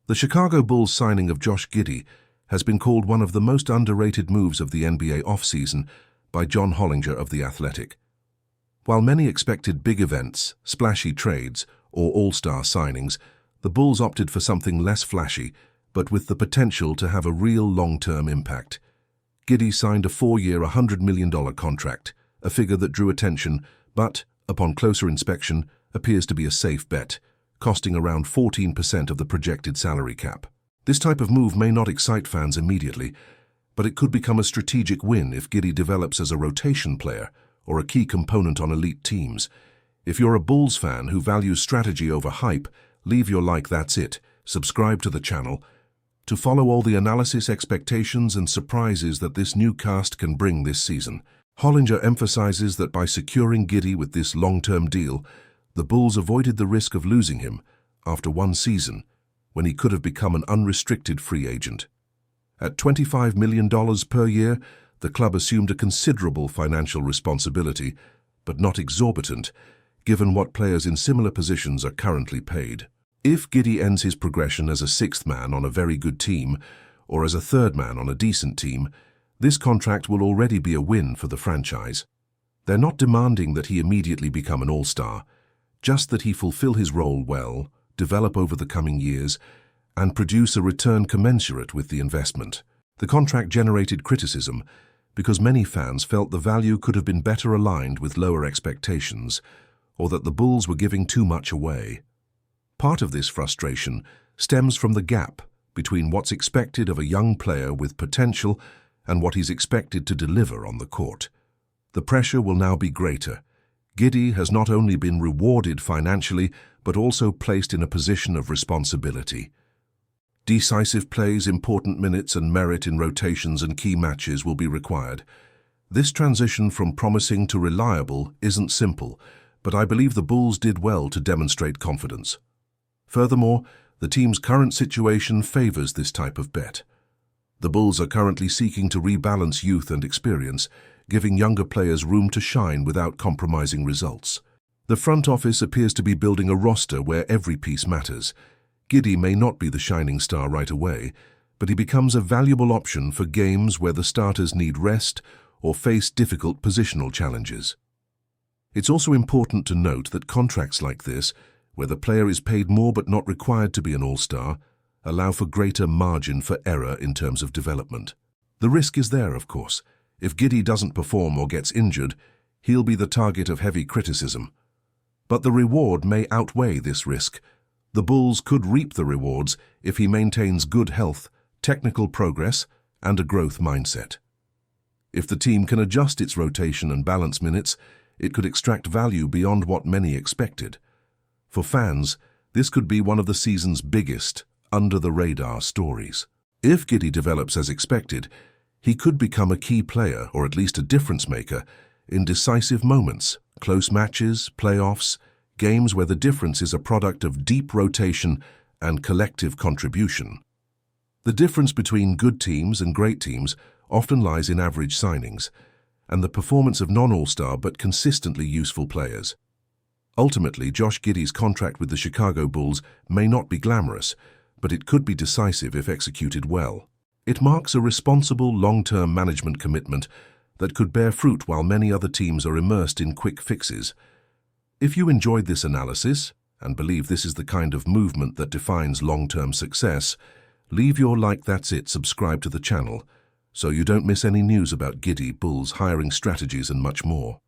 The Chicago Bulls signing of Josh Giddey has been called one of the most underrated moves of the NBA offseason by John Hollinger of The Athletic. While many expected big events, splashy trades, or all-star signings, the Bulls opted for something less flashy, but with the potential to have a real long-term impact. Giddey signed a 4-year, $100 million contract, a figure that drew attention, but, upon closer inspection, appears to be a safe bet, costing around 14% of the projected salary cap. This type of move may not excite fans immediately, but it could become a strategic win if Giddey develops as a rotation player or a key component on elite teams. If you're a Bulls fan who values strategy over hype, leave your like. That's it. Subscribe to the channel to follow all the analysis, expectations, and surprises that this new cast can bring this season. Hollinger emphasizes that by securing Giddey with this long-term deal, the Bulls avoided the risk of losing him after one season, when he could have become an unrestricted free agent. At $25 million per year, the club assumed a considerable financial responsibility, but not exorbitant, given what players in similar positions are currently paid. If Giddey ends his progression as a sixth man on a very good team, or as a third man on a decent team, this contract will already be a win for the franchise. They're not demanding that he immediately become an all-star, just that he fulfill his role well, develop over the coming years, and produce a return commensurate with the investment. The contract generated criticism because many fans felt the value could have been better aligned with lower expectations, or that the Bulls were giving too much away. Part of this frustration stems from the gap between what's expected of a young player with potential and what he's expected to deliver on the court. The pressure will now be greater. Giddey has not only been rewarded financially, but also placed in a position of responsibility. Decisive plays, important minutes, and merit in rotations and key matches will be required. This transition from promising to reliable isn't simple, but I believe the Bulls did well to demonstrate confidence. Furthermore, the team's current situation favors this type of bet. The Bulls are currently seeking to rebalance youth and experience, giving younger players room to shine without compromising results. The front office appears to be building a roster where every piece matters. Giddey may not be the shining star right away, but he becomes a valuable option for games where the starters need rest or face difficult positional challenges. It's also important to note that contracts like this, where the player is paid more but not required to be an all-star, allow for greater margin for error in terms of development. The risk is there, of course. If Giddey doesn't perform or gets injured, he'll be the target of heavy criticism. But the reward may outweigh this risk. The Bulls could reap the rewards if he maintains good health, technical progress, and a growth mindset. If the team can adjust its rotation and balance minutes, it could extract value beyond what many expected. For fans, this could be one of the season's biggest, under-the-radar stories. If Giddey develops as expected, he could become a key player, or at least a difference-maker, in decisive moments, close matches, playoffs, games where the difference is a product of deep rotation and collective contribution. The difference between good teams and great teams often lies in average signings, and the performance of non-all-star but consistently useful players. Ultimately, Josh Giddey's contract with the Chicago Bulls may not be glamorous, but it could be decisive if executed well. It marks a responsible long-term management commitment that could bear fruit while many other teams are immersed in quick fixes. If you enjoyed this analysis and believe this is the kind of movement that defines long-term success, leave your like. That's it. Subscribe to the channel so you don't miss any news about Giddey, Bulls, hiring strategies, and much more.